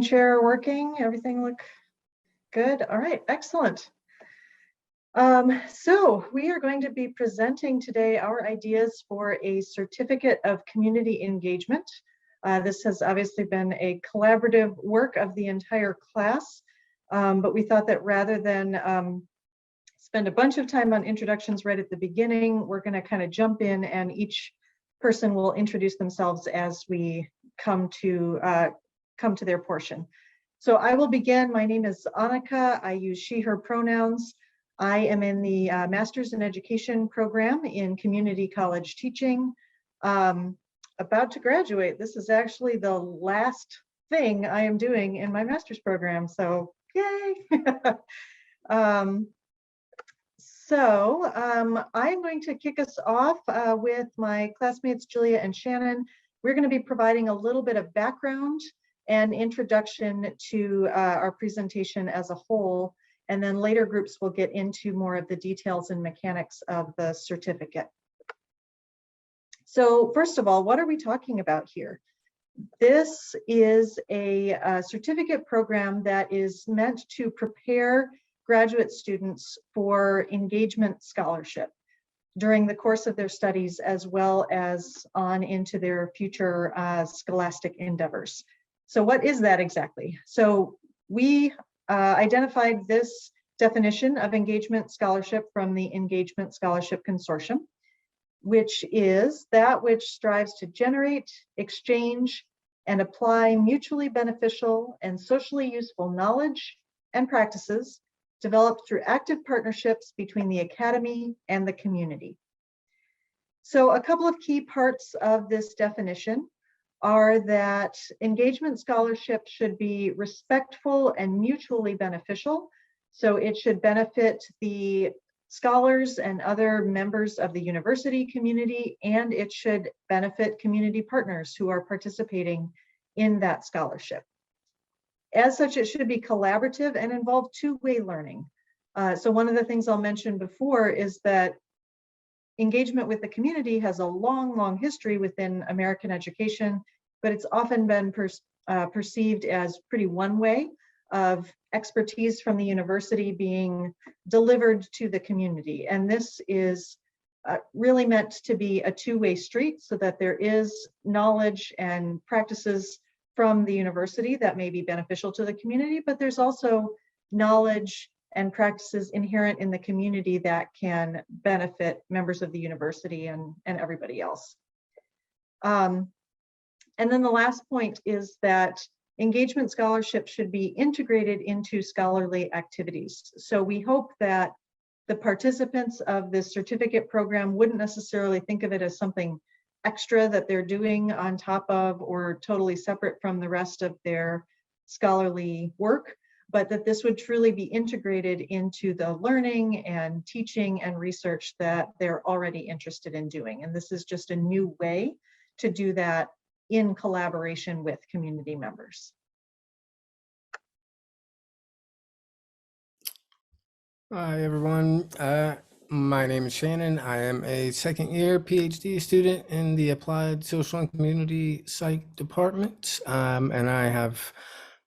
share working? Everything look good? All right, excellent. So we are going to be presenting today our ideas for a certificate of community engagement. This has obviously been a collaborative work of the entire class, but we thought that rather than spend a bunch of time on introductions right at the beginning, we're going to kind of jump in and each person will introduce themselves as we come to their portion. So I will begin. My name is Annika. I use she, her pronouns. I am in the Master's in Education program in community college teaching. About to graduate. This is actually the last thing I am doing in my master's program, so yay! I'm going to kick us off with my classmates Julia and Shannon. We're going to be providing a little bit of background and introduction to our presentation as a whole, and then later groups will get into more of the details and mechanics of the certificate. So first of all, what are we talking about here? This is a certificate program that is meant to prepare graduate students for engagement scholarship during the course of their studies, as well as on into their future scholastic endeavors. So what is that exactly? So we identified this definition of engagement scholarship from the Engagement Scholarship Consortium, which is that which strives to generate, exchange, and apply mutually beneficial and socially useful knowledge and practices developed through active partnerships between the academy and the community. So a couple of key parts of this definition are that engagement scholarship should be respectful and mutually beneficial. So it should benefit the scholars and other members of the university community, and it should benefit community partners who are participating in that scholarship. As such, it should be collaborative and involve two-way learning. So one of the things I'll mention before is that engagement with the community has a long, long history within American education, but it's often been perceived as pretty one-way, of expertise from the university being delivered to the community. And this is really meant to be a two-way street so that there is knowledge and practices from the university that may be beneficial to the community, but there's also knowledge and practices inherent in the community that can benefit members of the university and everybody else. And then the last point is that engagement scholarship should be integrated into scholarly activities. So we hope that the participants of this certificate program wouldn't necessarily think of it as something extra that they're doing on top of or totally separate from the rest of their scholarly work, but that this would truly be integrated into the learning and teaching and research that they're already interested in doing. And this is just a new way to do that in collaboration with community members. Hi, everyone. My name is Shannon. I am a second year PhD student in the Applied Social and Community Psych department. And I have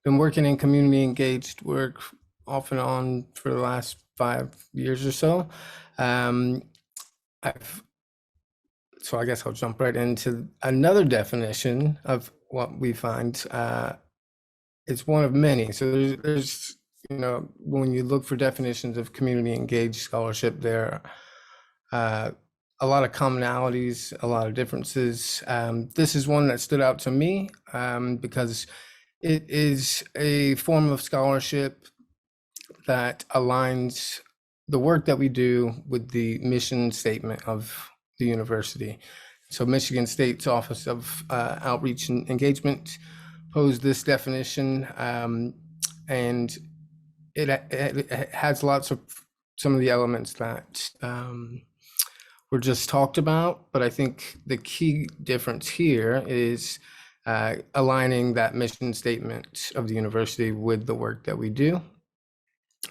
been working in community engaged work off and on for the last 5 years or so. So I guess I'll jump right into another definition of what we find. It's one of many. So there's when you look for definitions of community engaged scholarship, there are a lot of commonalities, a lot of differences. This is one that stood out to me because it is a form of scholarship that aligns the work that we do with the mission statement of the university. So Michigan State's Office of Outreach and Engagement posed this definition, and it has lots of some of the elements that were just talked about, but I think the key difference here is aligning that mission statement of the university with the work that we do.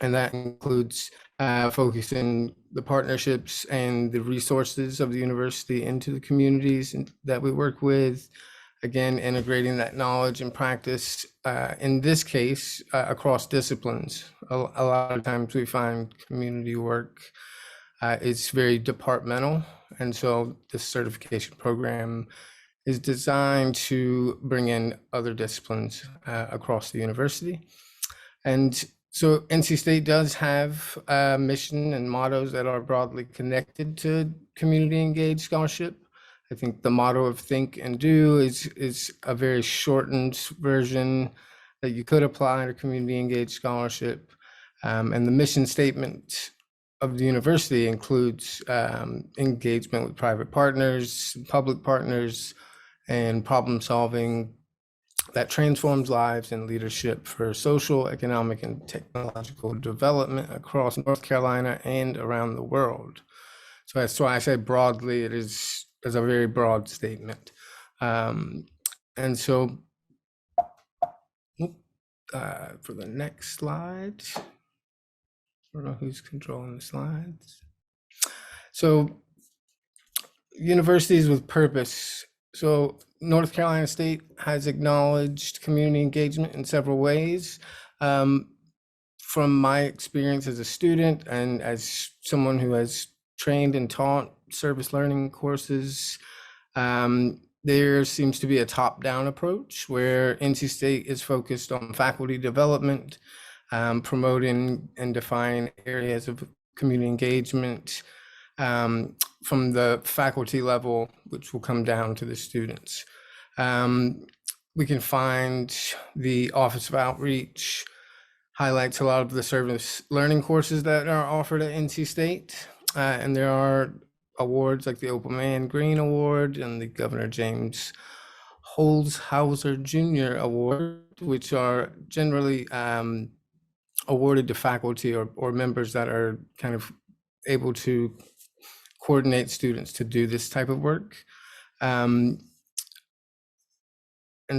And that includes focusing the partnerships and the resources of the university into the communities that we work with. again, integrating that knowledge and practice, in this case, across disciplines. A lot of times we find community work is very departmental, and so this certification program is designed to bring in other disciplines across the university. And so NC State does have a mission and mottos that are broadly connected to community engaged scholarship. I think the motto of Think and Do is a very shortened version that you could apply to community engaged scholarship. And the mission statement of the university includes engagement with private partners, public partners, and problem solving that transforms lives and leadership for social, economic, and technological development across North Carolina and around the world. So that's why I say broadly, it is a very broad statement. And so for the next slide, I don't know who's controlling the slides. So universities with purpose. So North Carolina State has acknowledged community engagement in several ways. From my experience as a student and as someone who has trained and taught service learning courses, there seems to be a top-down approach where NC State is focused on faculty development, promoting and defining areas of community engagement, from the faculty level, which will come down to the students. We can find the Office of Outreach highlights a lot of the service learning courses that are offered at NC State. And there are awards like the Opalman Green Award and the Governor James Holzhauser Jr. Award, which are generally awarded to faculty or members that are kind of able to coordinate students to do this type of work. And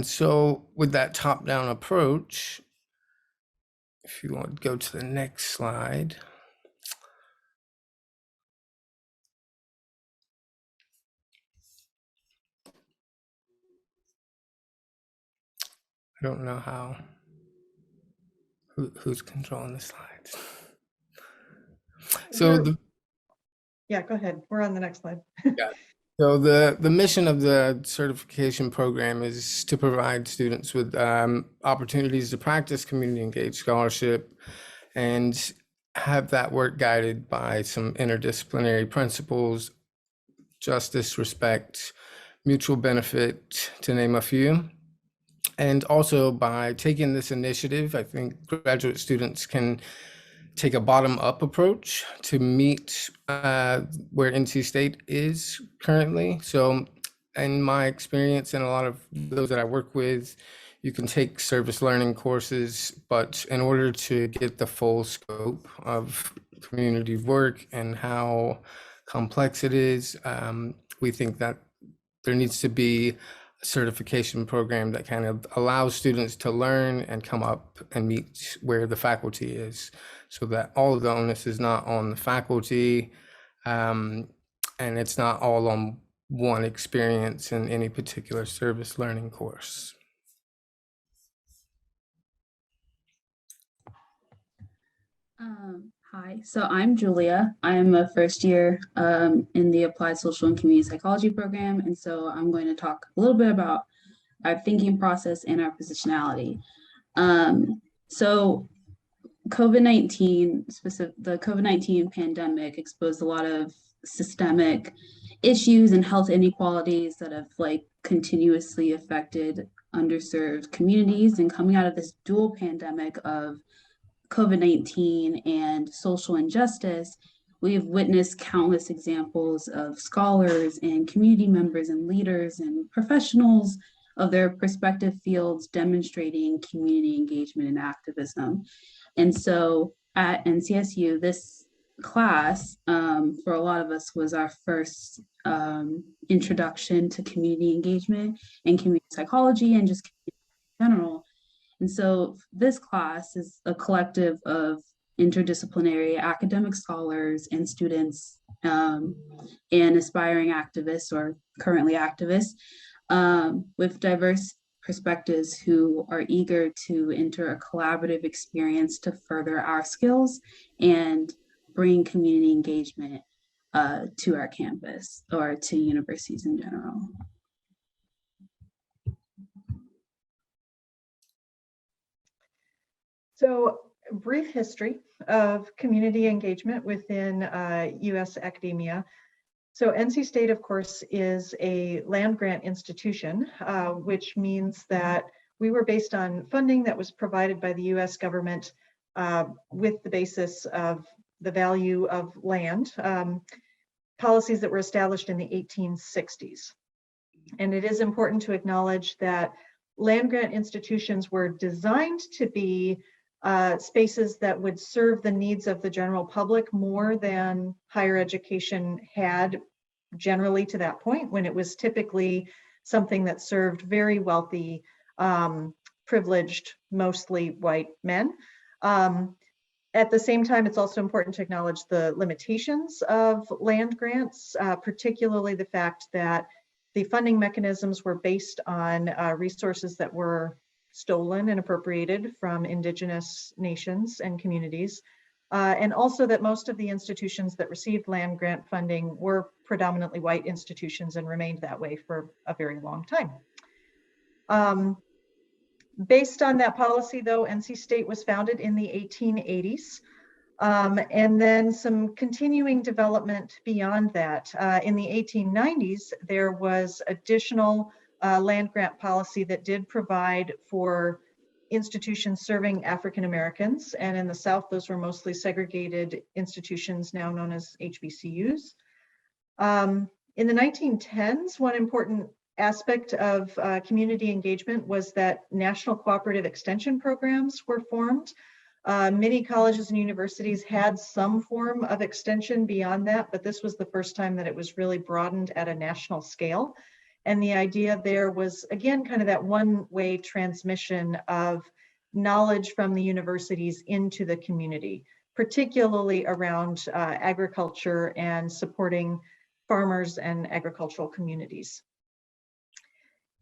so with that top-down approach, if you want to go to the next slide. I don't know how, who's controlling the slides. So yeah, go ahead. We're on the next slide. Yeah. So the mission of the certification program is to provide students with opportunities to practice community engaged scholarship and have that work guided by some interdisciplinary principles, justice, respect, mutual benefit, to name a few. And also by taking this initiative, I think graduate students can take a bottom-up approach to meet where NC State is currently. So in my experience and a lot of those that I work with, you can take service learning courses, but in order to get the full scope of community work and how complex it is, we think that there needs to be a certification program that kind of allows students to learn and come up and meet where the faculty is, so that all of the onus is not on the faculty, and it's not all on one experience in any particular service learning course. Hi, so I'm Julia. I'm a first year in the Applied Social and Community Psychology program. And so I'm going to talk a little bit about our thinking process and our positionality. So COVID-19, the COVID-19 pandemic exposed a lot of systemic issues and health inequalities that have continuously affected underserved communities. And coming out of this dual pandemic of COVID-19 and social injustice, we've witnessed countless examples of scholars and community members and leaders and professionals of their respective fields demonstrating community engagement and activism. And so at NCSU, this class for a lot of us was our first introduction to community engagement and community psychology and just in general. And so this class is a collective of interdisciplinary academic scholars and students and aspiring activists or currently activists with diverse perspectives who are eager to enter a collaborative experience to further our skills and bring community engagement to our campus or to universities in general. So, a brief history of community engagement within US academia. So NC State, of course, is a land grant institution, which means that we were based on funding that was provided by the US government with the basis of the value of land, policies that were established in the 1860s. And it is important to acknowledge that land grant institutions were designed to be spaces that would serve the needs of the general public more than higher education had generally to that point, when it was typically something that served very wealthy, privileged, mostly white men. At the same time, it's also important to acknowledge the limitations of land grants, particularly the fact that the funding mechanisms were based on resources that were stolen and appropriated from indigenous nations and communities. And also that most of the institutions that received land grant funding were predominantly white institutions and remained that way for a very long time. Based on that policy, though, NC State was founded in the 1880s. And then some continuing development beyond that. In the 1890s, there was additional land grant policy that did provide for institutions serving African Americans. And in the South, those were mostly segregated institutions now known as HBCUs. In the 1910s, one important aspect of community engagement was that national cooperative extension programs were formed. Many colleges and universities had some form of extension beyond that, but this was the first time that it was really broadened at a national scale. And the idea there was, again, kind of that one-way transmission of knowledge from the universities into the community, particularly around agriculture and supporting farmers and agricultural communities.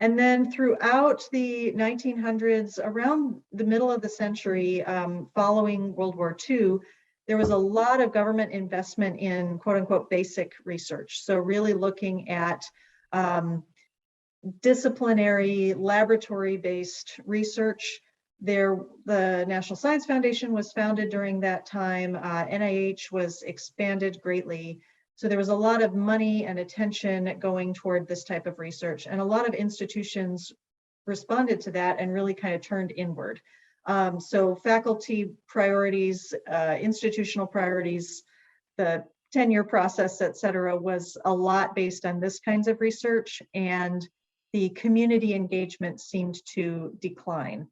And then throughout the 1900s, around the middle of the century, following World War II, there was a lot of government investment in quote unquote basic research. So really looking at disciplinary laboratory-based research. The National Science Foundation was founded during that time. NIH was expanded greatly. So there was a lot of money and attention going toward this type of research, and a lot of institutions responded to that and really kind of turned inward. So faculty priorities, institutional priorities, the tenure process, et cetera, was a lot based on this kinds of research, and the community engagement seemed to decline.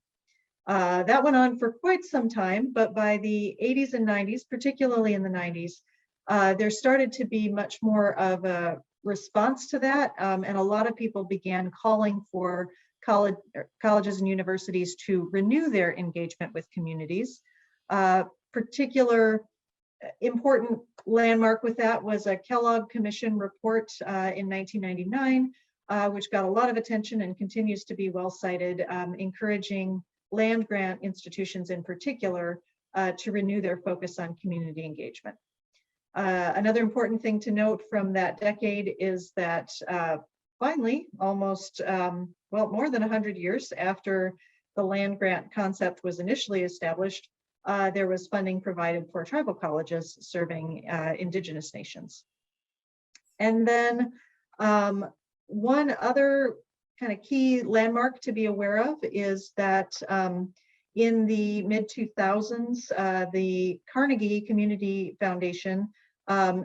That went on for quite some time, but by the 80s and 90s, particularly in the 90s, there started to be much more of a response to that, and a lot of people began calling for colleges and universities to renew their engagement with communities. Particular important landmark with that was a Kellogg Commission report in 1999, which got a lot of attention and continues to be well cited, encouraging land grant institutions in particular to renew their focus on community engagement. Another important thing to note from that decade is that finally, almost, well, more than 100 years after the land grant concept was initially established, there was funding provided for tribal colleges serving indigenous nations. And then one other kind of key landmark to be aware of is that in the mid-2000s, the Carnegie Community Foundation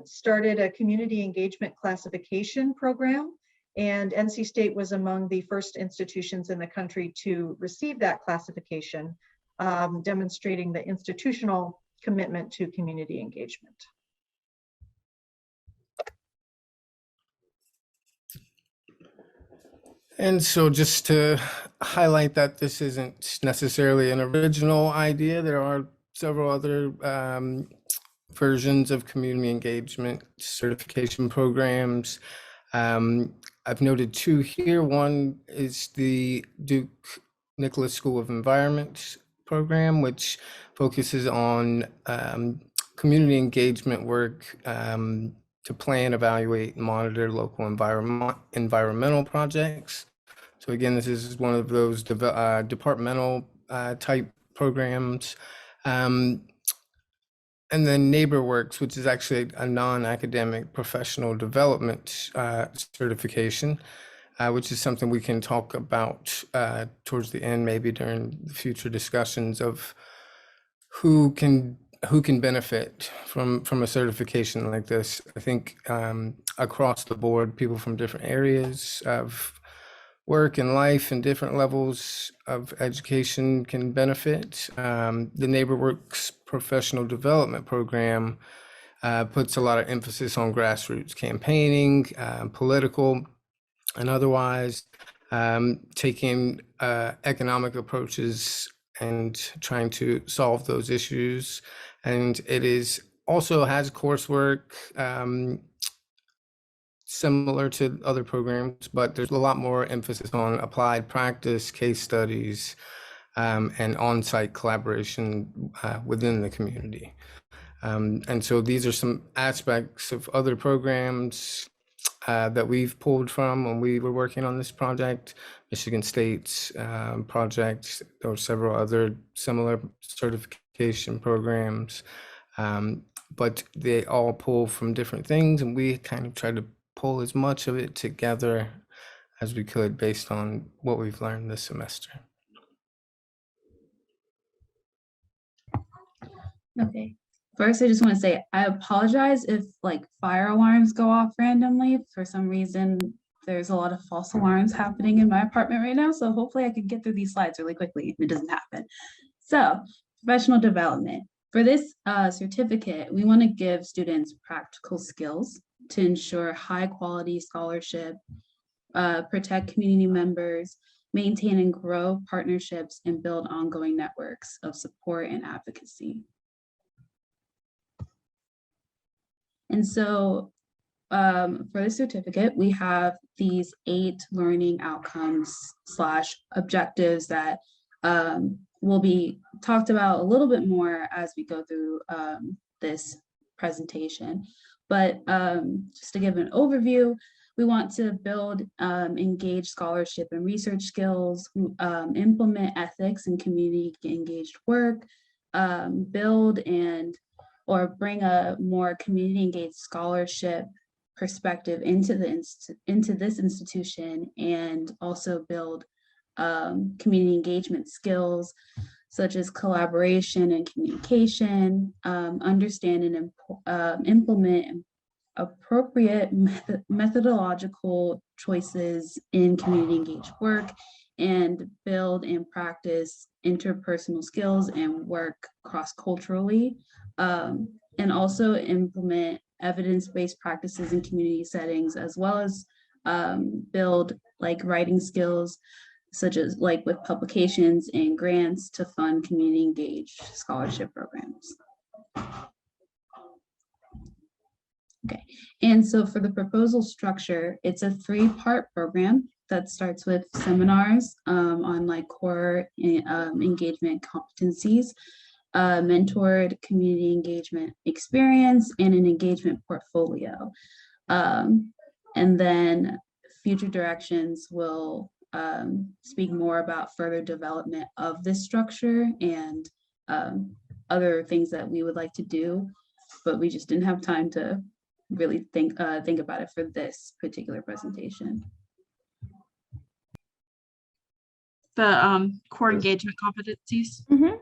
started a community engagement classification program, and NC State was among the first institutions in the country to receive that classification, demonstrating the institutional commitment to community engagement. And so just to highlight that this isn't necessarily an original idea, there are several other versions of community engagement certification programs. I've noted two here. One is the Duke Nicholas School of Environment program, which focuses on community engagement work to plan, evaluate, and monitor local environmental projects. So again, this is one of those departmental type programs. And then NeighborWorks, which is actually a non-academic professional development certification, which is something we can talk about towards the end, maybe during the future discussions of who can benefit from a certification like this. I think across the board, people from different areas of work and life and different levels of education can benefit. The NeighborWorks professional development program puts a lot of emphasis on grassroots campaigning, political and otherwise, taking economic approaches and trying to solve those issues. And it is also has coursework similar to other programs, but there's a lot more emphasis on applied practice, case studies, and on-site collaboration within the community. And so these are some aspects of other programs that we've pulled from when we were working on this project. Michigan State's project, there were several other similar certification programs, but they all pull from different things, and we kind of tried to pull as much of it together as we could based on what we've learned this semester. Okay. First, I just want to say I apologize if like fire alarms go off randomly. For some reason, there's a lot of false alarms happening in my apartment right now. So hopefully I can get through these slides really quickly if it doesn't happen. So professional development. For this certificate, we want to give students practical skills to ensure high quality scholarship, protect community members, maintain and grow partnerships, and build ongoing networks of support and advocacy. And so for the certificate, we have these 8 learning outcomes / objectives that will be talked about a little bit more as we go through this presentation. But just to give an overview, we want to build engaged scholarship and research skills, implement ethics and community engaged work, build or bring a more community engaged scholarship perspective into this institution, and also build community engagement skills such as collaboration and communication, understand and implement appropriate methodological choices in community engaged work, and build and practice interpersonal skills and work cross-culturally, and also implement evidence-based practices in community settings, as well as build like writing skills, such as like with publications and grants to fund community engaged scholarship programs. Okay, and so for the proposal structure, it's a 3-part program that starts with seminars on like core engagement competencies, mentored community engagement experience, and an engagement portfolio. And then future directions will speak more about further development of this structure and other things that we would like to do, but we just didn't have time to really think about it for this particular presentation. The core engagement competencies. Mm-hmm.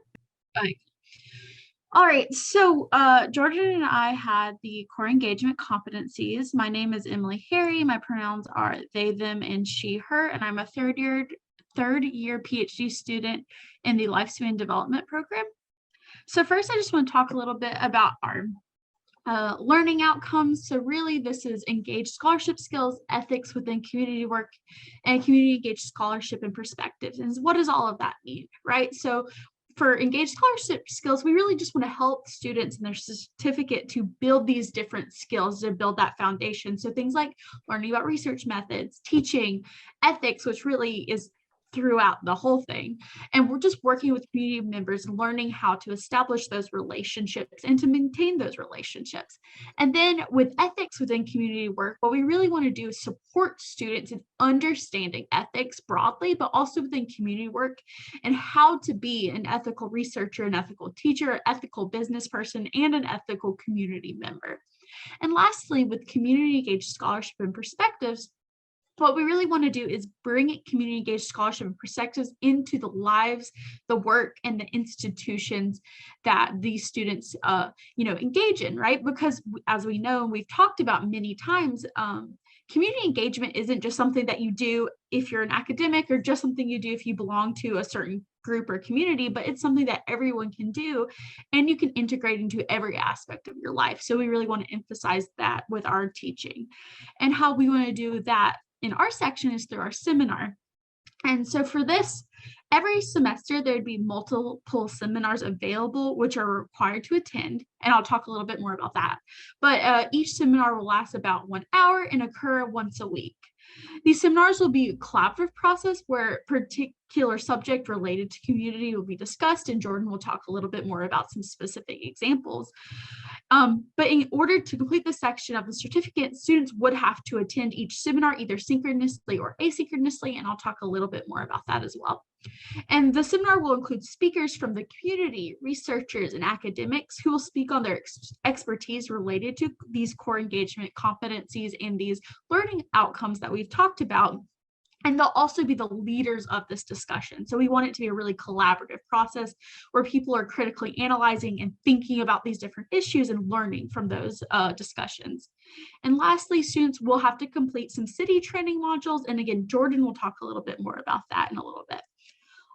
All right, so Jordan and I had the core engagement competencies. My name is Emily Harry. My pronouns are they, them, and she, her, and I'm a third year PhD student in the Lifespan Development Program. So first, I just want to talk a little bit about our learning outcomes. So really, this is engaged scholarship skills, ethics within community work, and community engaged scholarship and perspectives. And what does all of that mean, right? So for engaged scholarship skills, we really just want to help students in their certificate to build these different skills, to build that foundation. So things like learning about research methods, teaching, ethics, which really is throughout the whole thing. And we're just working with community members and learning how to establish those relationships and to maintain those relationships. And then with ethics within community work, what we really want to do is support students in understanding ethics broadly, but also within community work and how to be an ethical researcher, an ethical teacher, an ethical business person, and an ethical community member. And lastly, with community engaged scholarship and perspectives, what we really want to do is bring community engaged scholarship and perspectives into the lives, the work, and the institutions that these students, engage in, right? Because as we know, and we've talked about many times, community engagement isn't just something that you do if you're an academic or just something you do if you belong to a certain group or community, but it's something that everyone can do and you can integrate into every aspect of your life. So we really want to emphasize that with our teaching. And how we want to do that in our section is through our seminar. And so for this, every semester there'd be multiple seminars available, which are required to attend. And I'll talk a little bit more about that. But each seminar will last about 1 hour and occur once a week. These seminars will be a collaborative process where a particular subject related to community will be discussed, and Jordan will talk a little bit more about some specific examples. But in order to complete this section of the certificate, students would have to attend each seminar either synchronously or asynchronously, and I'll talk a little bit more about that as well. And the seminar will include speakers from the community, researchers, and academics who will speak on their expertise related to these core engagement competencies and these learning outcomes that we've talked about. And they'll also be the leaders of this discussion. So we want it to be a really collaborative process where people are critically analyzing and thinking about these different issues and learning from those discussions. And lastly, students will have to complete some city training modules. And again, Jordan will talk a little bit more about that in a little bit.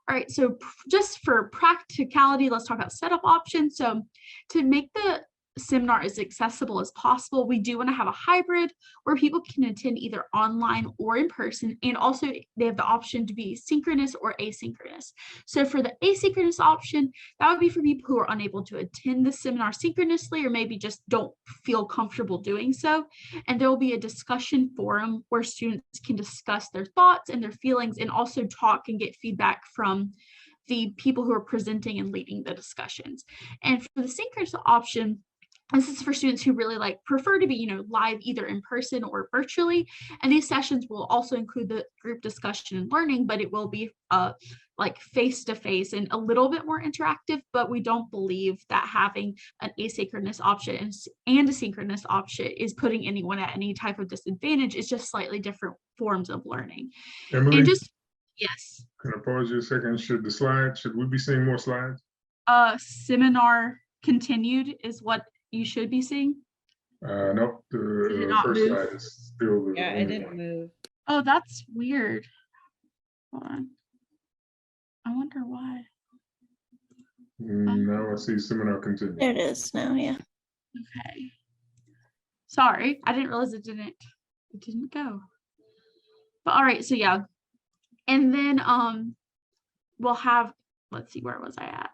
All right, so just for practicality, let's talk about setup options. So to make the seminar as accessible as possible, we do want to have a hybrid where people can attend either online or in person, and also they have the option to be synchronous or asynchronous. So for the asynchronous option, that would be for people who are unable to attend the seminar synchronously or maybe just don't feel comfortable doing so. And there will be a discussion forum where students can discuss their thoughts and their feelings and also talk and get feedback from the people who are presenting and leading the discussions. And for the synchronous option, this is for students who really prefer to be, live either in person or virtually. And these sessions will also include the group discussion and learning, but it will be face-to-face and a little bit more interactive. But we don't believe that having an asynchronous option and a synchronous option is putting anyone at any type of disadvantage. It's just slightly different forms of learning. Emily, And just, yes. can I pause you a second? Should we be seeing more slides? Seminar continued is what you should be seeing. Nope, Did it the not first move? slide is still the Yeah, it didn't move. Oh, that's weird. Hold on. I wonder why. Now I see seminar continue. There it is now, yeah. Okay. Sorry, I didn't realize it didn't go. But all right, so yeah. And then we'll have, let's see, where was I at?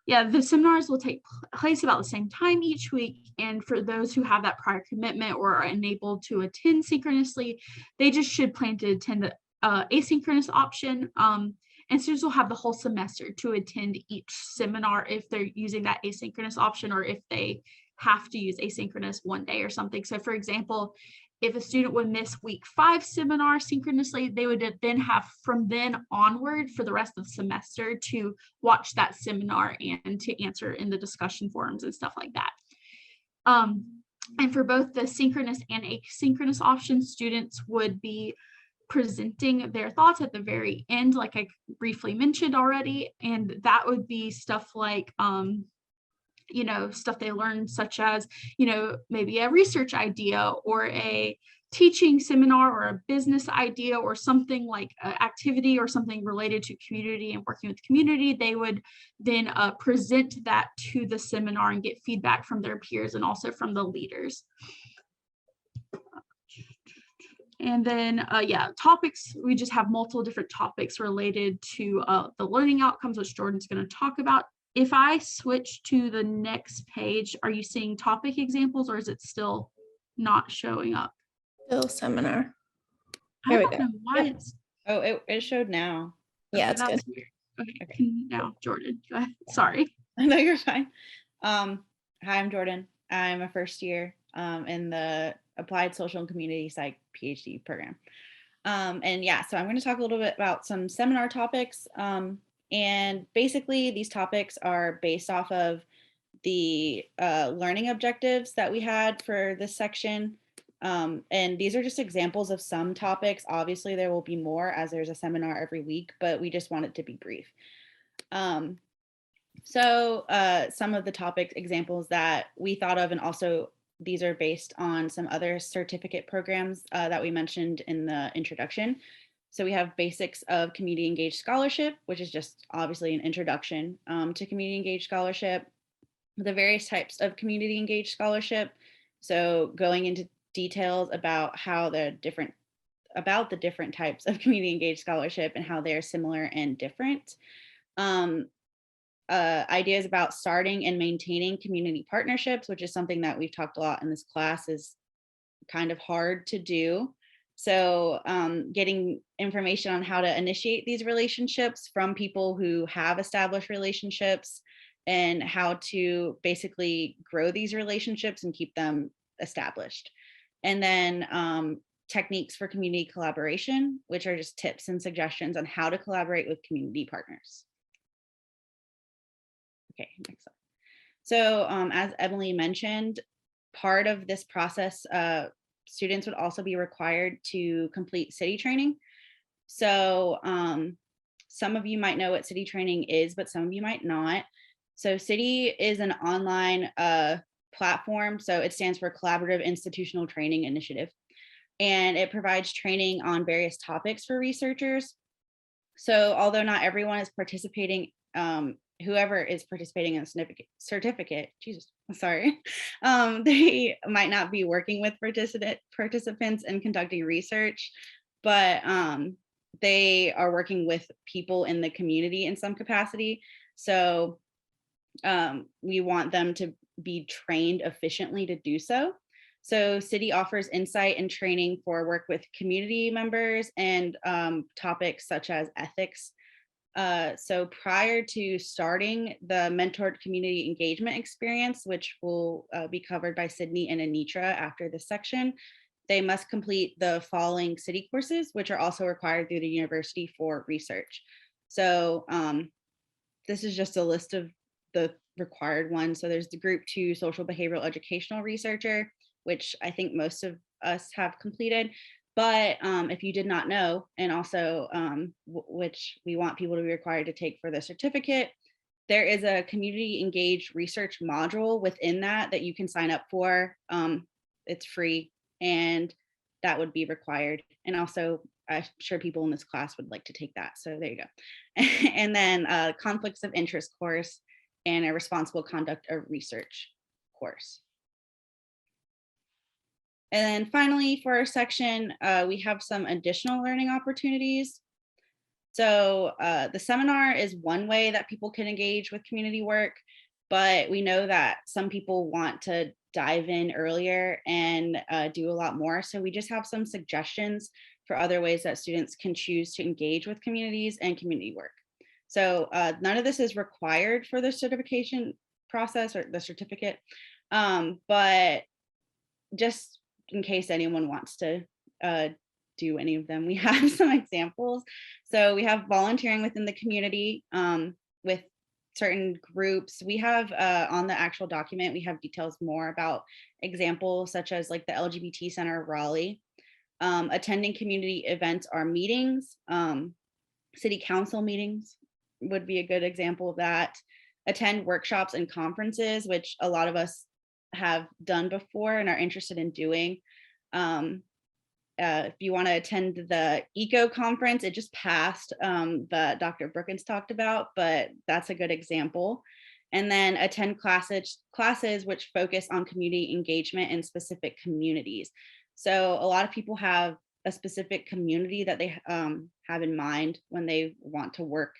Yeah, the seminars will take place about the same time each week. And for those who have that prior commitment or are unable to attend synchronously, they just should plan to attend the asynchronous option. And students will have the whole semester to attend each seminar if they're using that asynchronous option or if they have to use asynchronous one day or something. So for example, if a student would miss week 5 seminar synchronously, they would then have from then onward for the rest of the semester to watch that seminar and to answer in the discussion forums and stuff like that. And for both the synchronous and asynchronous options, students would be presenting their thoughts at the very end, like I briefly mentioned already. And that would be stuff like, stuff they learned, such as, maybe a research idea or a teaching seminar or a business idea or something like an activity or something related to community and working with community. They would then present that to the seminar and get feedback from their peers and also from the leaders. And then, yeah, topics, we just have multiple different topics related to the learning outcomes, which Jordan's going to talk about. If I switch to the next page, are you seeing topic examples or is it still not showing up? Still seminar. I Here we don't go. know why Yep. it's, Oh, it showed now. Yeah, okay, it's that's good. weird. Okay, Okay. now Jordan, go ahead. Sorry. No, you're fine. Hi, I'm Jordan. I'm a first year in the Applied Social and Community Psych PhD program. And yeah, so I'm going to talk a little bit about some seminar topics. And basically, these topics are based off of the learning objectives that we had for this section. And these are just examples of some topics. Obviously, there will be more as there's a seminar every week, but we just want it to be brief. So some of the topic examples that we thought of, and also these are based on some other certificate programs that we mentioned in the introduction. So we have basics of community engaged scholarship, which is just obviously an introduction to community engaged scholarship, the various types of community engaged scholarship. So going into details about how the different types of community engaged scholarship and how they're similar and different. Ideas about starting and maintaining community partnerships, which is something that we've talked a lot in this class, is kind of hard to do. So getting information on how to initiate these relationships from people who have established relationships and how to basically grow these relationships and keep them established. And then techniques for community collaboration, which are just tips and suggestions on how to collaborate with community partners. Okay, next slide. So as Emily mentioned, part of this process, students would also be required to complete city training. So some of you might know what city training is, but some of you might not. So city is an online platform. So it stands for Collaborative Institutional Training Initiative. And it provides training on various topics for researchers. So although not everyone is participating, whoever is participating in a certificate, Jesus, sorry, they might not be working with participants and conducting research, but they are working with people in the community in some capacity. So we want them to be trained efficiently to do so. So City offers insight and training for work with community members and topics such as ethics. So prior to starting the mentored community engagement experience, which will be covered by Sydney and Anitra after this section, they must complete the following city courses, which are also required through the university for research. So this is just a list of the required ones. So there's the Group 2 Social Behavioral Educational Researcher, which I think most of us have completed. But if you did not know, and also which we want people to be required to take for the certificate, there is a community engaged research module within that you can sign up for. It's free and that would be required. And also I'm sure people in this class would like to take that. So there you go. And then conflicts of interest course and a responsible conduct of research course. And then finally, for our section, we have some additional learning opportunities. So the seminar is one way that people can engage with community work, but we know that some people want to dive in earlier and do a lot more. So we just have some suggestions for other ways that students can choose to engage with communities and community work. So none of this is required for the certification process or the certificate, but just in case anyone wants to do any of them, we have some examples. So we have volunteering within the community with certain groups. We have on the actual document, we have details more about examples such as like the LGBT Center of Raleigh, attending community events or meetings, city council meetings would be a good example of that, attend workshops and conferences, which a lot of us have done before and are interested in doing. If you want to attend the ECO conference, it just passed that Dr. Brookins talked about, but that's a good example. And then attend classes which focus on community engagement in specific communities. So a lot of people have a specific community that they have in mind when they want to work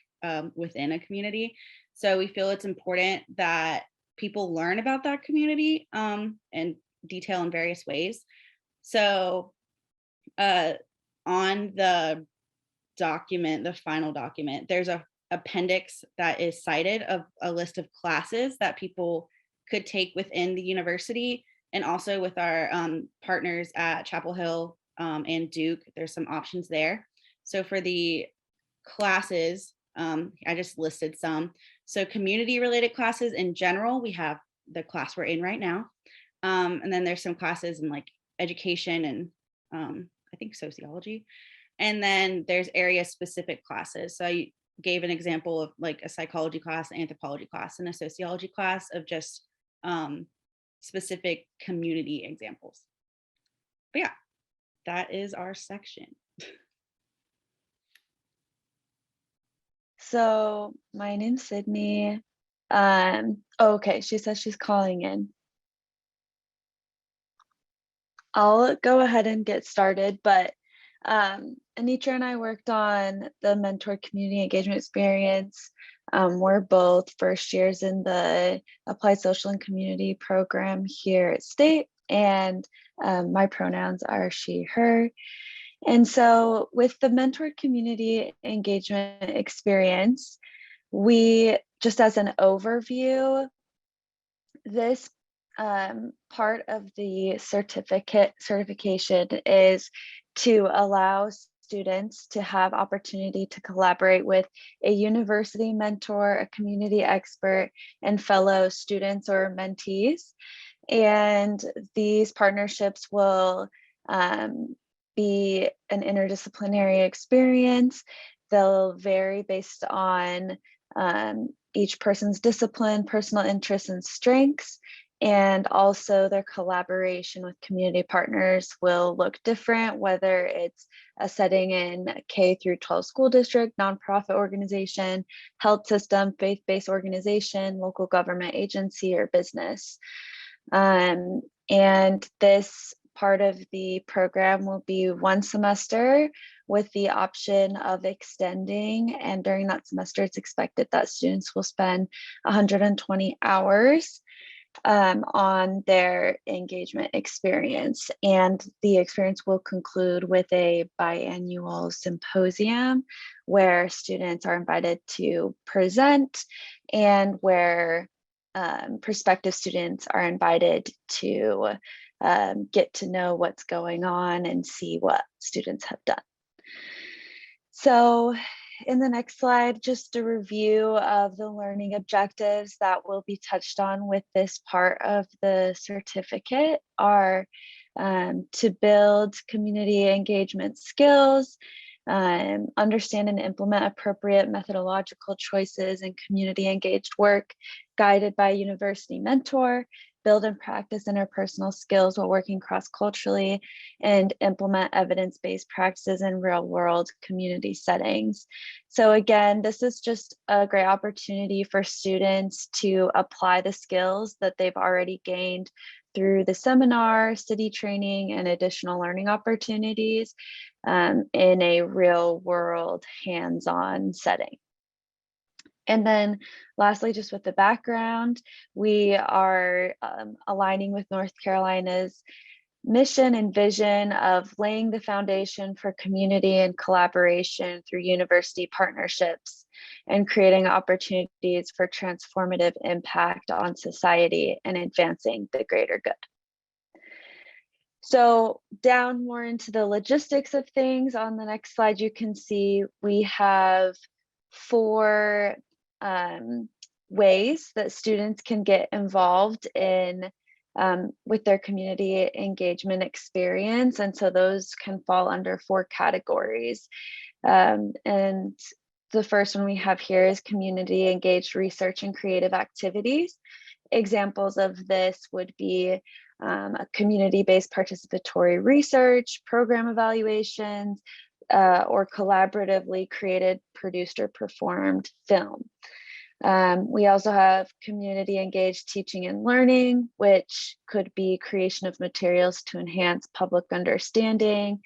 within a community. So we feel it's important that people learn about that community and detail in various ways. So on the document, the final document, there's a appendix that is cited of a list of classes that people could take within the university, and also with our partners at Chapel Hill and Duke, there's some options there. So for the classes, I just listed some. So community related classes in general, we have the class we're in right now. And then there's some classes in like education and I think sociology. And then there's area specific classes. So I gave an example of like a psychology class, anthropology class, and a sociology class of just specific community examples. But yeah, that is our section. So my name's Sydney. Okay, she says she's calling in. I'll go ahead and get started, but Anitra and I worked on the mentor community engagement experience. We're both first years in the Applied Social and Community program here at State, and my pronouns are she, her. And so with the mentor community engagement experience, we, just as an overview, this part of the certification is to allow students to have opportunity to collaborate with a university mentor, a community expert, and fellow students or mentees. And these partnerships will be an interdisciplinary experience. They'll vary based on each person's discipline, personal interests, and strengths. And also their collaboration with community partners will look different, whether it's a setting in K through 12 school district, nonprofit organization, health system, faith-based organization, local government agency, or business. And this part of the program will be one semester with the option of extending. And during that semester, it's expected that students will spend 120 hours on their engagement experience. And the experience will conclude with a biannual symposium where students are invited to present and where prospective students are invited to get to know what's going on and see what students have done. So in the next slide, just a review of the learning objectives that will be touched on with this part of the certificate are to build community engagement skills, understand and implement appropriate methodological choices and community engaged work guided by a university mentor, build and practice interpersonal skills while working cross-culturally, and implement evidence-based practices in real-world community settings. So again, this is just a great opportunity for students to apply the skills that they've already gained through the seminar, city training, and additional learning opportunities in a real-world hands-on setting. And then lastly, just with the background, we are aligning with North Carolina's mission and vision of laying the foundation for community and collaboration through university partnerships and creating opportunities for transformative impact on society and advancing the greater good. So down more into the logistics of things, on the next slide, you can see we have 4 ways that students can get involved in with their community engagement experience. And so those can fall under 4 categories. And the first one we have here is community engaged research and creative activities. Examples of this would be a community-based participatory research, program evaluations, or collaboratively created, produced, or performed film. We also have community engaged teaching and learning, which could be creation of materials to enhance public understanding,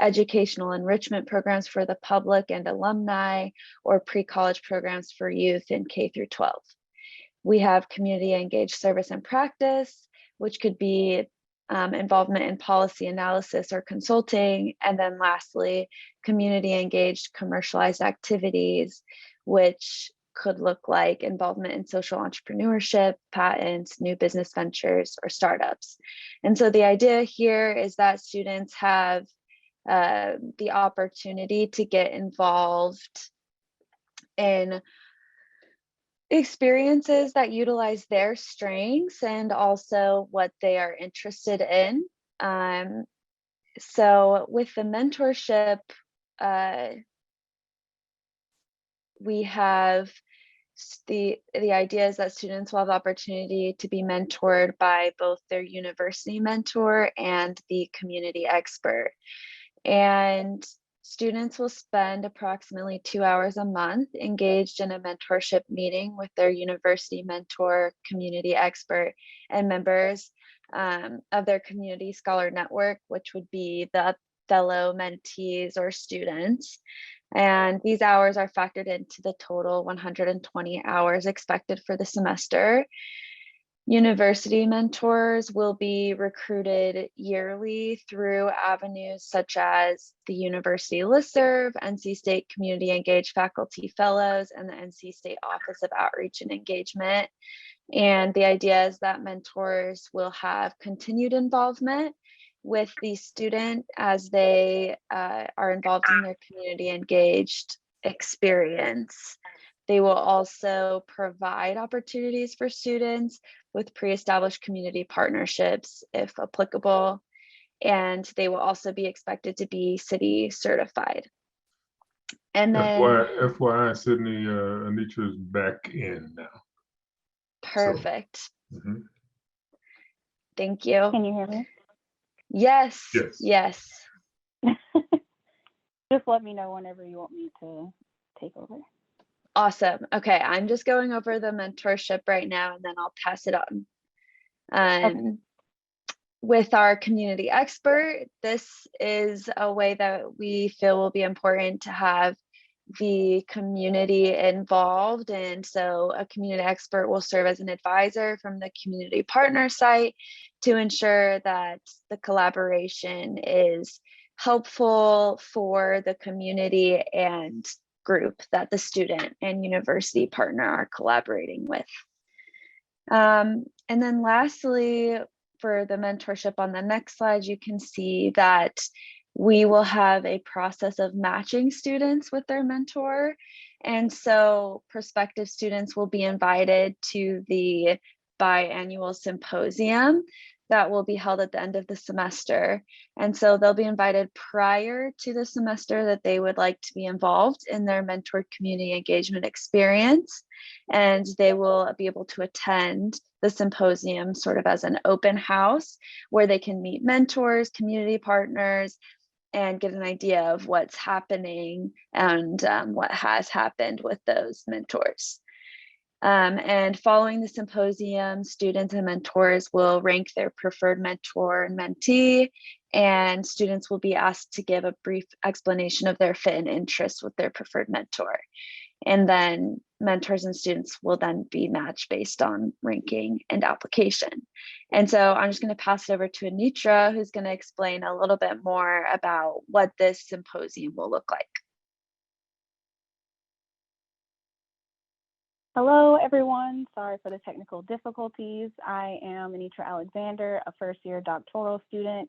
educational enrichment programs for the public and alumni, or pre-college programs for youth in K through 12. We have community engaged service and practice, which could be involvement in policy analysis or consulting. And then lastly, community engaged commercialized activities, which could look like involvement in social entrepreneurship, patents, new business ventures, or startups. And so the idea here is that students have the opportunity to get involved in experiences that utilize their strengths and also what they are interested in. So with the mentorship, we have the idea is that students will have the opportunity to be mentored by both their university mentor and the community expert. And students will spend approximately 2 hours a month engaged in a mentorship meeting with their university mentor, community expert, and members of their community scholar network, which would be the fellow mentees or students. And these hours are factored into the total 120 hours expected for the semester. University mentors will be recruited yearly through avenues such as the University Listserv, NC State Community Engaged Faculty Fellows, and the NC State Office of Outreach and Engagement. And the idea is that mentors will have continued involvement with the student as they are involved in their community engaged experience. They will also provide opportunities for students with pre-established community partnerships, if applicable, and they will also be expected to be city certified. And then FYI, Sydney, Anitra is back in now. Perfect. So, Thank you. Can you hear me? Yes. Yes. Yes. Just let me know whenever you want me to take over. Awesome. Okay, I'm just going over the mentorship right now, and then I'll pass it on. Okay. With our community expert, this is a way that we feel will be important to have the community involved. And so a community expert will serve as an advisor from the community partner site to ensure that the collaboration is helpful for the community and group that the student and university partner are collaborating with. And then lastly, for the mentorship on the next slide, you can see that we will have a process of matching students with their mentor. And so prospective students will be invited to the biannual symposium that will be held at the end of the semester. And so they'll be invited prior to the semester that they would like to be involved in their mentored community engagement experience. And they will be able to attend the symposium sort of as an open house where they can meet mentors, community partners, and get an idea of what's happening and what has happened with those mentors. And following the symposium, students and mentors will rank their preferred mentor and mentee, and students will be asked to give a brief explanation of their fit and interest with their preferred mentor. And then mentors and students will then be matched based on ranking and application. And so I'm just going to pass it over to Anitra, who's going to explain a little bit more about what this symposium will look like. Hello, everyone. Sorry for the technical difficulties. I am Anitra Alexander, a first-year doctoral student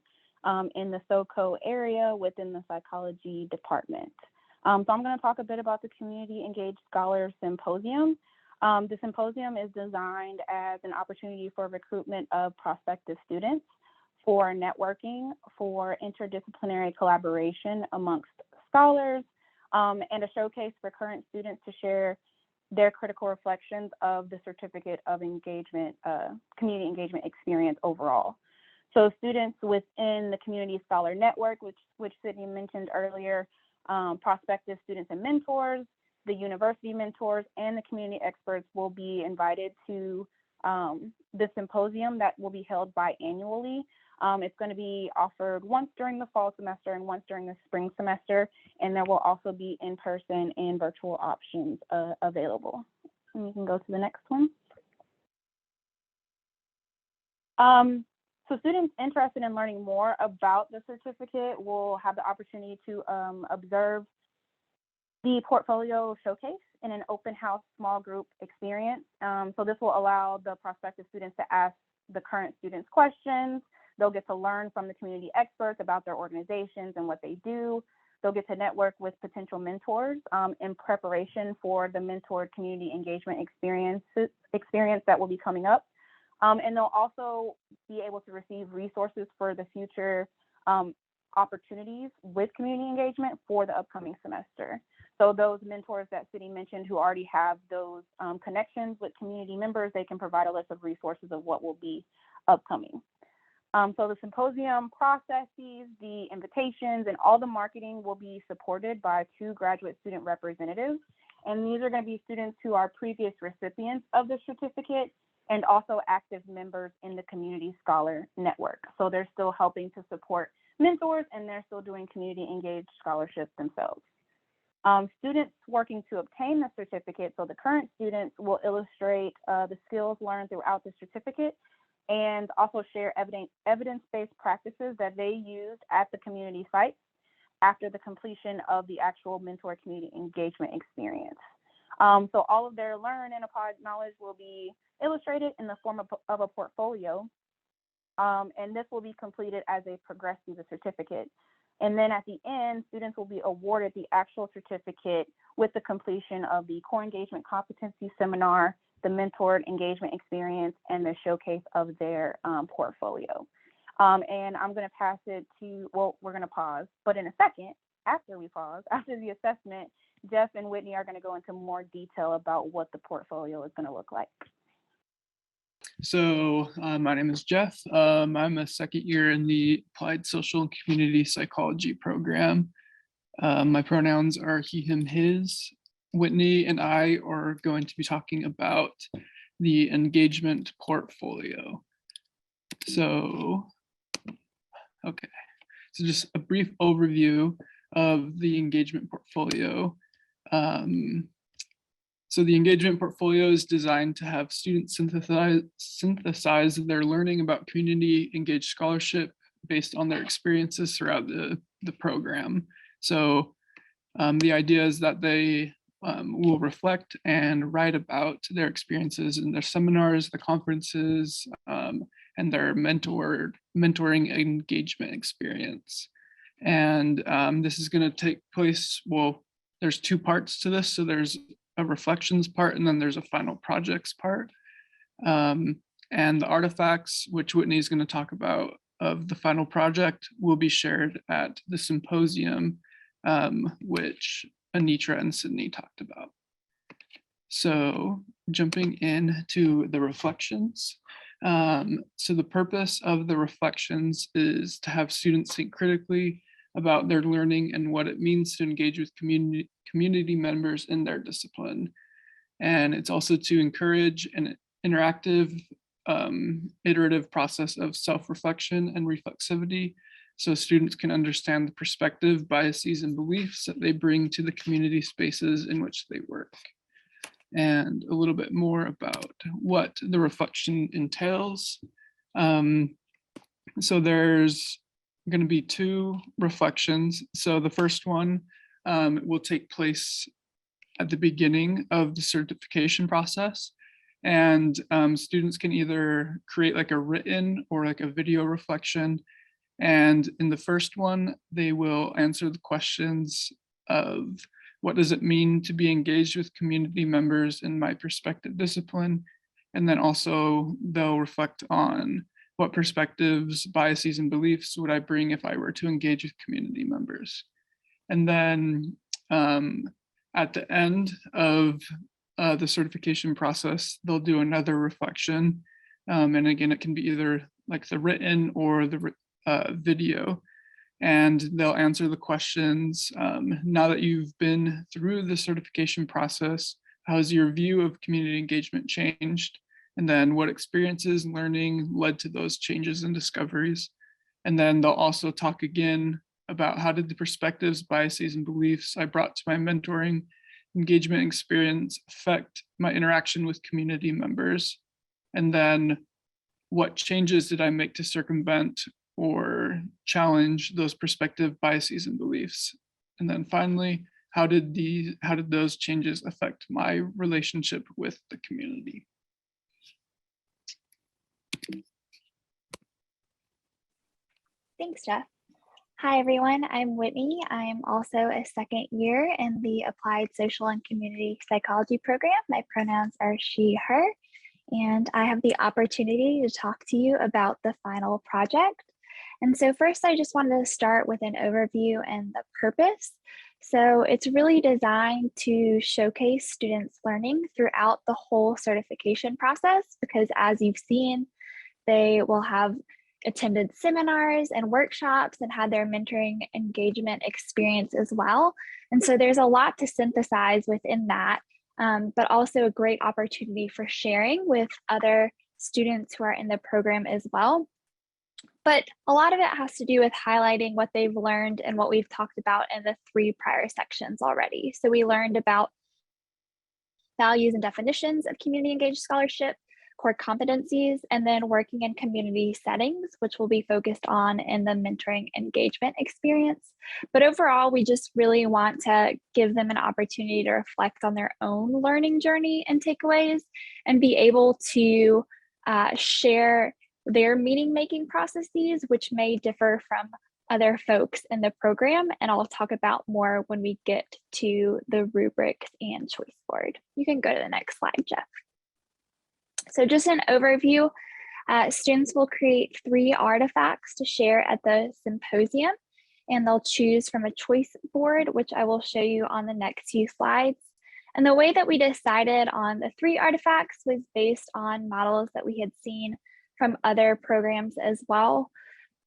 in the SoCo area within the psychology department. So I'm going to talk a bit about the Community Engaged Scholar Symposium. The symposium is designed as an opportunity for recruitment of prospective students, for networking, for interdisciplinary collaboration amongst scholars, and a showcase for current students to share their critical reflections of the certificate of engagement, community engagement experience overall. So students within the Community Scholar Network, which Sydney mentioned earlier, prospective students and mentors, the university mentors and the community experts will be invited to the symposium that will be held biannually. It's going to be offered once during the fall semester and once during the spring semester, and there will also be in-person and virtual options available. And you can go to the next one. So students interested in learning more about the certificate will have the opportunity to observe the portfolio showcase in an open house small group experience. So this will allow the prospective students to ask the current students questions. They'll get to learn from the community experts about their organizations and what they do. They'll get to network with potential mentors in preparation for the mentored community engagement experience that will be coming up. And they'll also be able to receive resources for the future opportunities with community engagement for the upcoming semester. So those mentors that Sydney mentioned who already have those connections with community members, they can provide a list of resources of what will be upcoming. So the symposium processes, the invitations, and all the marketing will be supported by 2 graduate student representatives. And these are going to be students who are previous recipients of the certificate and also active members in the Community Scholar Network. So they're still helping to support mentors and they're still doing community engaged scholarships themselves. Students working to obtain the certificate, so the current students will illustrate the skills learned throughout the certificate and also share evidence-based practices that they used at the community sites after the completion of the actual mentor community engagement experience. So all of their learned and applied knowledge will be illustrated in the form of a portfolio, and this will be completed as they progress through the certificate. And then at the end, students will be awarded the actual certificate with the completion of the core engagement competency seminar, the mentored engagement experience, and the showcase of their portfolio. And I'm going to pass it to, well, we're going to pause, but in a second, after we pause, after the assessment, Jeff and Whitney are going to go into more detail about what the portfolio is going to look like. So my name is Jeff. I'm a second year in the Applied Social and Community Psychology program. My pronouns are he, him, his. Whitney and I are going to be talking about the engagement portfolio. So, okay. So just a brief overview of the engagement portfolio. So the engagement portfolio is designed to have students synthesize their learning about community engaged scholarship based on their experiences throughout the program. So the idea is that they will reflect and write about their experiences in their seminars, the conferences, and their mentoring engagement experience. And this is going to take place, well, there's 2 parts to this. So there's a reflections part, and then there's a final projects part. And the artifacts, which Whitney is going to talk about, of the final project will be shared at the symposium, which Anitra and Sydney talked about. So jumping into the reflections. So the purpose of the reflections is to have students think critically about their learning and what it means to engage with community members in their discipline. And it's also to encourage an interactive, iterative process of self-reflection and reflexivity, so students can understand the perspective, biases, and beliefs that they bring to the community spaces in which they work. And a little bit more about what the reflection entails. So there's going to be 2 reflections. So the first one will take place at the beginning of the certification process. And students can either create like a written or like a video reflection. And in the first one, they will answer the questions of what does it mean to be engaged with community members in my perspective discipline? And then also they'll reflect on what perspectives, biases, and beliefs would I bring if I were to engage with community members? And then at the end of the certification process, they'll do another reflection. And again, it can be either like the written or the video. and they'll answer the questions. Now that you've been through the certification process, how has your view of community engagement changed? And then what experiences and learning led to those changes and discoveries? And then they'll also talk again about how did the perspectives, biases, and beliefs I brought to my mentoring engagement experience affect my interaction with community members? And then what changes did I make to circumvent or challenge those perspective, biases, and beliefs? And then finally, how did those changes affect my relationship with the community? Thanks, Jeff. Hi, everyone. I'm Whitney. I'm also a second year in the Applied Social and Community Psychology program. My pronouns are she, her, and I have the opportunity to talk to you about the final project. And so first, I just wanted to start with an overview and the purpose. So it's really designed to showcase students' learning throughout the whole certification process, because as you've seen, they will have attended seminars and workshops and had their mentoring engagement experience as well. And so there's a lot to synthesize within that, but also a great opportunity for sharing with other students who are in the program as well. But a lot of it has to do with highlighting what they've learned and what we've talked about in the 3 prior sections already. So we learned about values and definitions of community engaged scholarship, core competencies, and then working in community settings, which will be focused on in the mentoring engagement experience. But overall, we just really want to give them an opportunity to reflect on their own learning journey and takeaways and be able to share their meaning-making processes, which may differ from other folks in the program. And I'll talk about more when we get to the rubrics and choice board. You can go to the next slide, Jeff. So just an overview, students will create 3 artifacts to share at the symposium, and they'll choose from a choice board, which I will show you on the next few slides. And the way that we decided on the 3 artifacts was based on models that we had seen from other programs as well.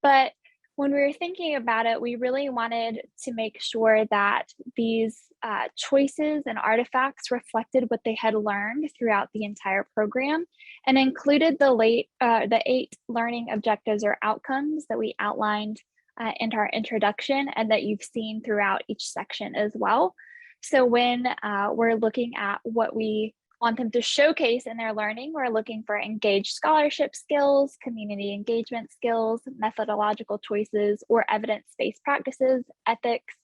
But when we were thinking about it, we really wanted to make sure that these choices and artifacts reflected what they had learned throughout the entire program and included the 8 learning objectives or outcomes that we outlined in our introduction and that you've seen throughout each section as well. So when we're looking at what we want them to showcase in their learning, we're looking for engaged scholarship skills, community engagement skills, methodological choices, or evidence-based practices, ethics,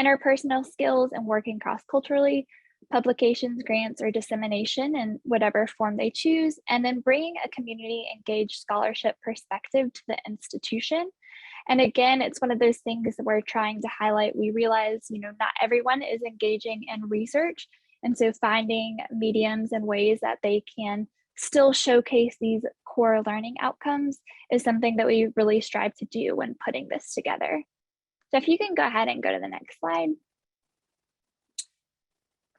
interpersonal skills, and working cross-culturally, publications, grants, or dissemination in whatever form they choose, and then bringing a community engaged scholarship perspective to the institution. And again, it's one of those things that we're trying to highlight. We realize, not everyone is engaging in research. And so finding mediums and ways that they can still showcase these core learning outcomes is something that we really strive to do when putting this together. So if you can go ahead and go to the next slide.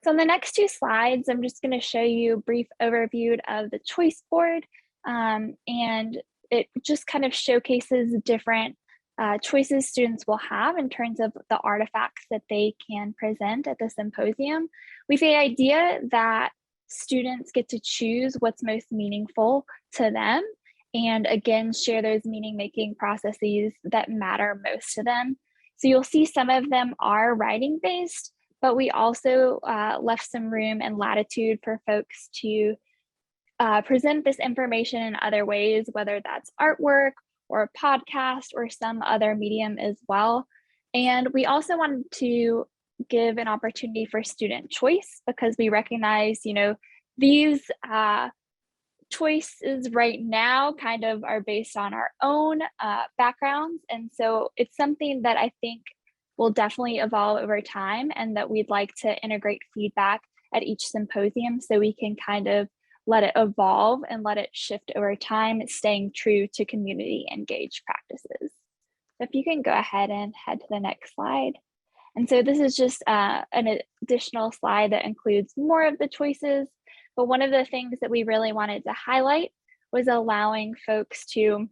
So on the next 2 slides, I'm just going to show you a brief overview of the choice board. And it just kind of showcases different choices students will have in terms of the artifacts that they can present at the symposium, with the idea that students get to choose what's most meaningful to them and again share those meaning-making processes that matter most to them. So you'll see some of them are writing-based, but we also left some room and latitude for folks to present this information in other ways, whether that's artwork or a podcast or some other medium as well. And we also wanted to give an opportunity for student choice because we recognize, these choices right now kind of are based on our own backgrounds. And so it's something that I think will definitely evolve over time and that we'd like to integrate feedback at each symposium so we can kind of let it evolve and let it shift over time, staying true to community engaged practices. So if you can go ahead and head to the next slide. And so this is just an additional slide that includes more of the choices. But one of the things that we really wanted to highlight was allowing folks to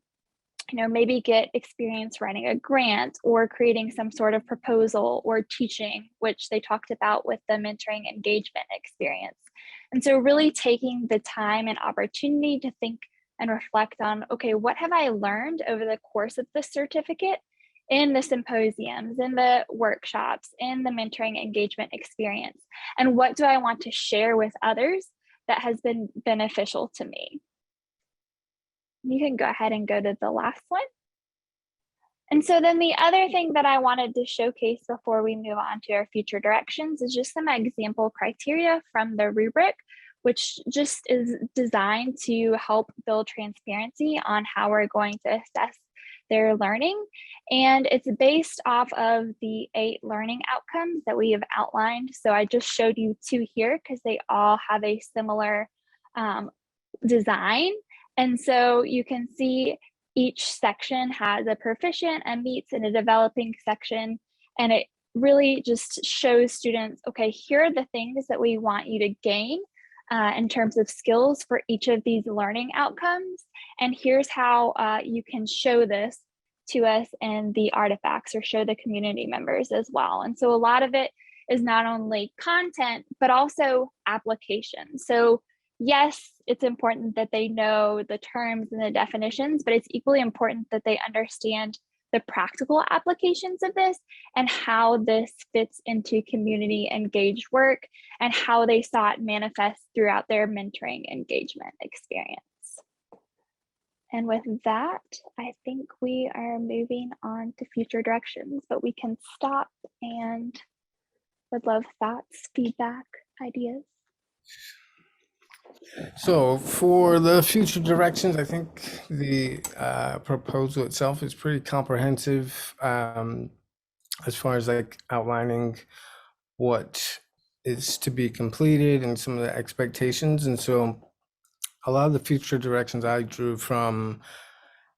maybe get experience writing a grant or creating some sort of proposal or teaching, which they talked about with the mentoring engagement experience. And so really taking the time and opportunity to think and reflect on, okay, what have I learned over the course of the certificate in the symposiums, in the workshops, in the mentoring engagement experience? And what do I want to share with others that has been beneficial to me? You can go ahead and go to the last one. And so then the other thing that I wanted to showcase before we move on to our future directions is just some example criteria from the rubric, which just is designed to help build transparency on how we're going to assess their learning. And it's based off of the 8 learning outcomes that we have outlined. So I just showed you 2 here because they all have a similar design. And so you can see each section has a proficient, a meets, and a developing section. And it really just shows students, okay, here are the things that we want you to gain in terms of skills for each of these learning outcomes. And here's how you can show this to us in the artifacts or show the community members as well. And so a lot of it is not only content, but also application. So yes, it's important that they know the terms and the definitions, but it's equally important that they understand the practical applications of this and how this fits into community engaged work and how they saw it manifest throughout their mentoring engagement experience. And with that, I think we are moving on to future directions, but we can stop and would love thoughts, feedback, ideas. So for the future directions, I think the proposal itself is pretty comprehensive as far as like outlining what is to be completed and some of the expectations. And so a lot of the future directions I drew from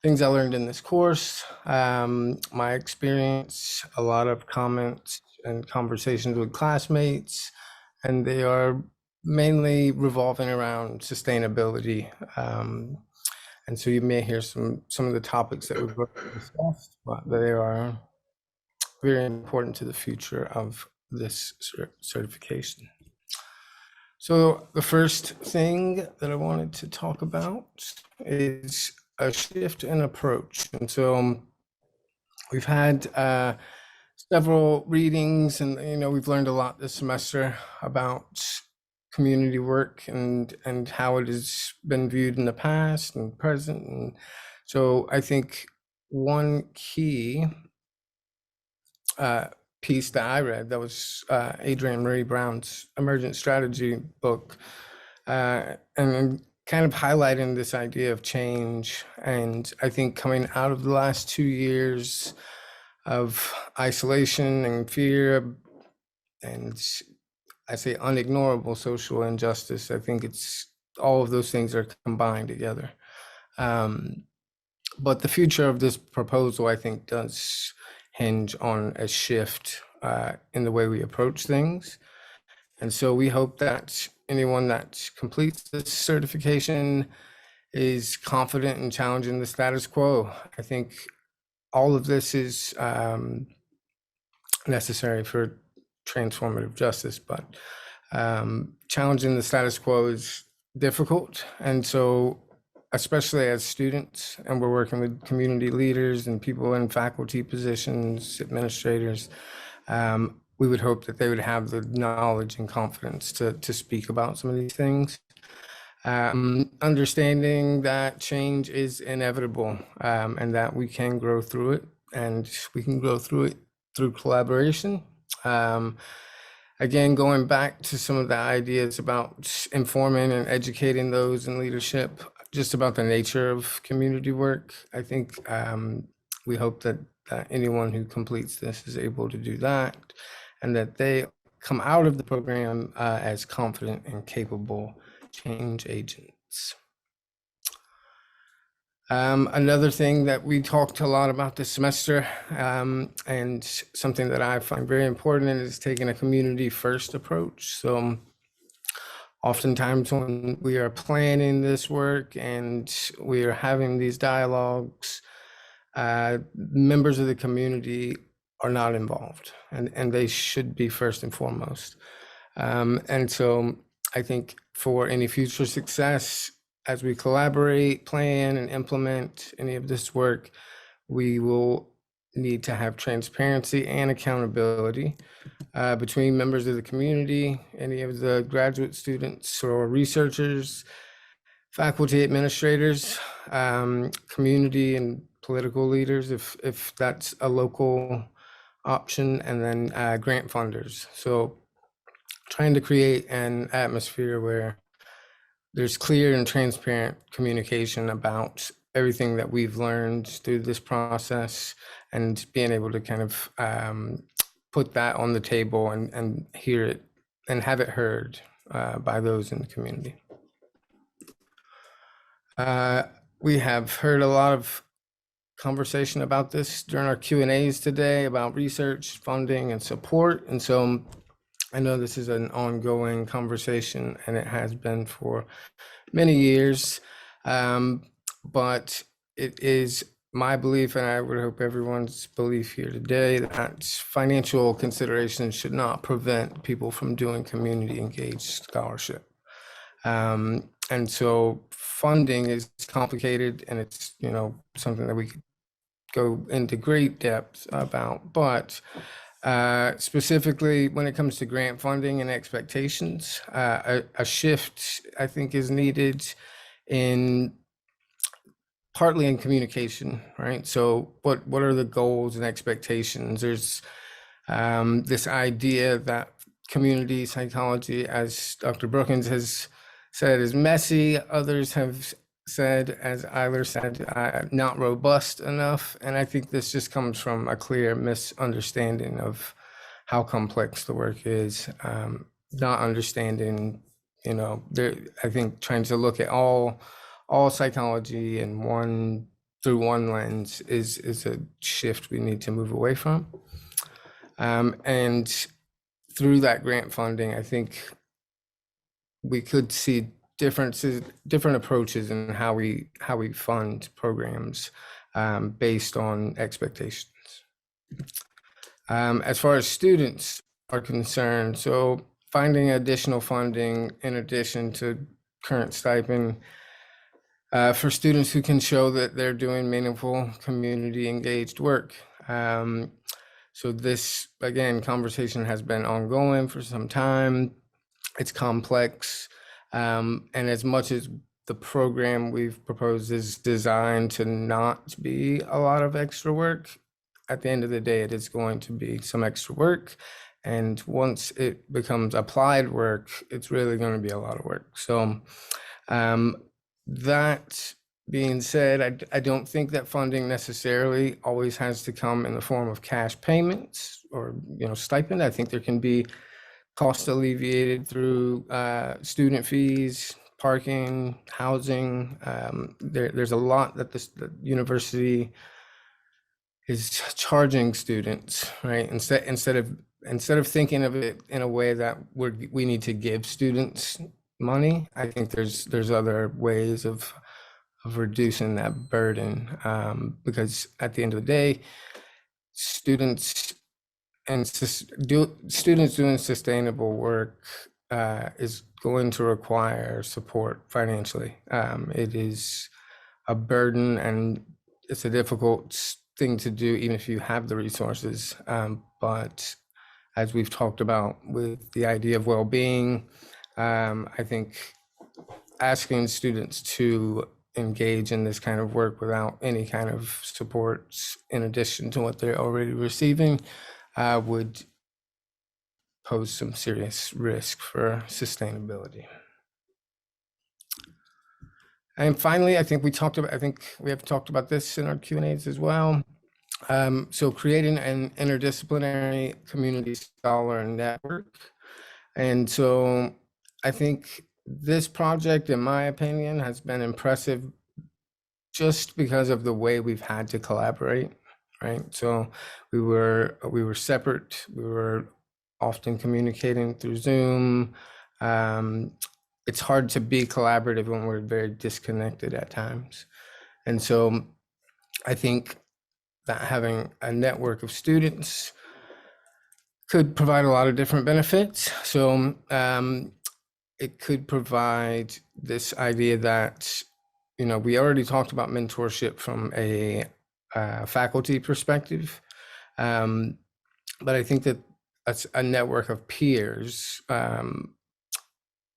things I learned in this course, my experience, a lot of comments and conversations with classmates, and they are mainly revolving around sustainability. And so you may hear some of the topics that we've discussed, but they are very important to the future of this certification. So the first thing that I wanted to talk about is a shift in approach. And so we've had several readings, and we've learned a lot this semester about community work and how it has been viewed in the past and present. And so I think one key piece that I read, that was Adrienne Marie Brown's Emergent Strategy book, and kind of highlighting this idea of change. And I think coming out of the last 2 years of isolation and fear, and I say unignorable social injustice, I think it's all of those things are combined together. But the future of this proposal, I think, does hinge on a shift in the way we approach things. And so we hope that anyone that completes this certification is confident in challenging the status quo. I think all of this is necessary for transformative justice, but challenging the status quo is difficult. And so especially as students, and we're working with community leaders and people in faculty positions, administrators, we would hope that they would have the knowledge and confidence to speak about some of these things. Understanding that change is inevitable, and that we can grow through it, and we can grow through it through collaboration. Again, going back to some of the ideas about informing and educating those in leadership, just about the nature of community work, I think we hope that anyone who completes this is able to do that, and that they come out of the program as confident and capable change agents. Another thing that we talked a lot about this semester, and something that I find very important, is taking a community first approach. So oftentimes when we are planning this work and we are having these dialogues, members of the community are not involved, and they should be first and foremost. And so I think for any future success, as we collaborate, plan, and implement any of this work, we will need to have transparency and accountability between members of the community, any of the graduate students or researchers, faculty administrators, community and political leaders, if that's a local option, and then grant funders. So trying to create an atmosphere where there's clear and transparent communication about everything that we've learned through this process, and being able to kind of put that on the table and hear it and have it heard by those in the community. We have heard a lot of conversation about this during our Q&As today about research, funding, and support. And so I know this is an ongoing conversation, and it has been for many years. But it is my belief, and I would hope everyone's belief here today, that financial considerations should not prevent people from doing community engaged scholarship. And so funding is complicated, and it's, you know, something that we could go into great depth about, but specifically when it comes to grant funding and expectations, a shift I think is needed in partly in communication, right? So what are the goals and expectations? There's this idea that community psychology, as Dr. Brookins has said, is messy. Others have said, as Eiler said, not robust enough. And I think this just comes from a clear misunderstanding of how complex the work is, not understanding, you know, I think trying to look at all psychology in through one lens is a shift we need to move away from. And through that grant funding, I think we could see different approaches in how we fund programs based on expectations. As far as students are concerned, so finding additional funding in addition to current stipend for students who can show that they're doing meaningful community engaged work. So this, again, conversation has been ongoing for some time. It's complex. And as much as the program we've proposed is designed to not be a lot of extra work, at the end of the day, it is going to be some extra work. And once it becomes applied work, it's really going to be a lot of work. So that being said, I don't think that funding necessarily always has to come in the form of cash payments or, you know, stipend. I think there can be cost alleviated through student fees, parking, housing. There's a lot that the university is charging students, right? Instead of thinking of it in a way that we need to give students money, I think there's other ways of reducing that burden, because at the end of the day, students doing sustainable work is going to require support financially. It is a burden, and it's a difficult thing to do even if you have the resources. But as we've talked about with the idea of well-being, I think asking students to engage in this kind of work without any kind of supports in addition to what they're already receiving would pose some serious risk for sustainability. And finally, I think we have talked about this in our Q&As as well. So creating an interdisciplinary community scholar network. And so I think this project, in my opinion, has been impressive just because of the way we've had to collaborate, right? So we were separate. We were often communicating through Zoom. It's hard to be collaborative when we're very disconnected at times. And so I think that having a network of students could provide a lot of different benefits. So it could provide this idea that, you know, we already talked about mentorship from a faculty perspective, but I think that a network of peers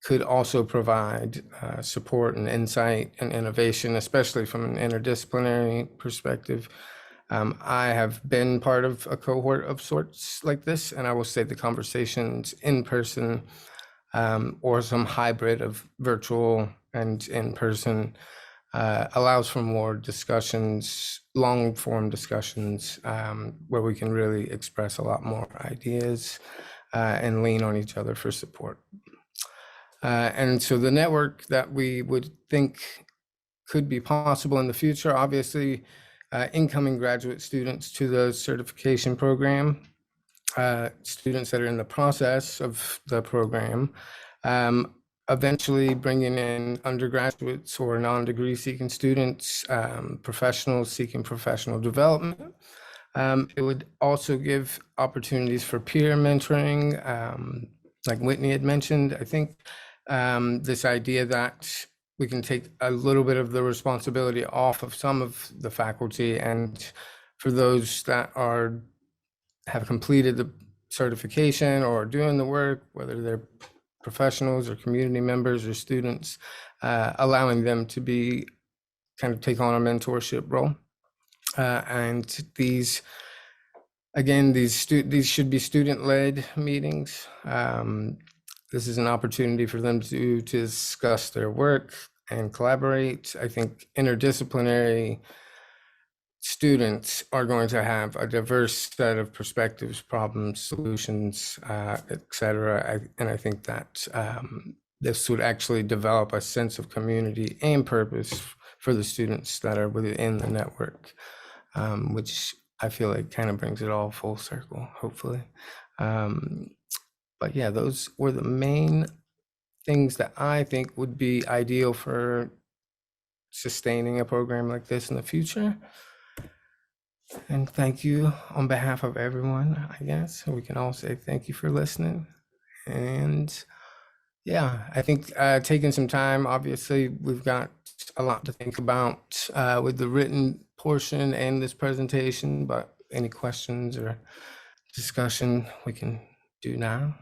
could also provide support and insight and innovation, especially from an interdisciplinary perspective. I have been part of a cohort of sorts like this, and I will say the conversations in person or some hybrid of virtual and in person allows for more discussions, long form discussions, where we can really express a lot more ideas and lean on each other for support. And so the network that we would think could be possible in the future, obviously, incoming graduate students to the certification program, students that are in the process of the program, eventually bringing in undergraduates or non-degree seeking students, professionals seeking professional development. It would also give opportunities for peer mentoring, like Whitney had mentioned. I think this idea that we can take a little bit of the responsibility off of some of the faculty, and for those that have completed the certification or are doing the work, whether they're professionals or community members or students, allowing them to be kind of take on a mentorship role. And these, again, these should be student-led meetings. This is an opportunity for them to discuss their work and collaborate. I think interdisciplinary students are going to have a diverse set of perspectives, problems, solutions, et cetera. And I think that this would actually develop a sense of community and purpose for the students that are within the network, which I feel like kind of brings it all full circle, hopefully. But yeah, those were the main things that I think would be ideal for sustaining a program like this in the future. And thank you on behalf of everyone, I guess. We can all say thank you for listening. And yeah, I think taking some time, obviously, we've got a lot to think about with the written portion and this presentation, but any questions or discussion we can do now.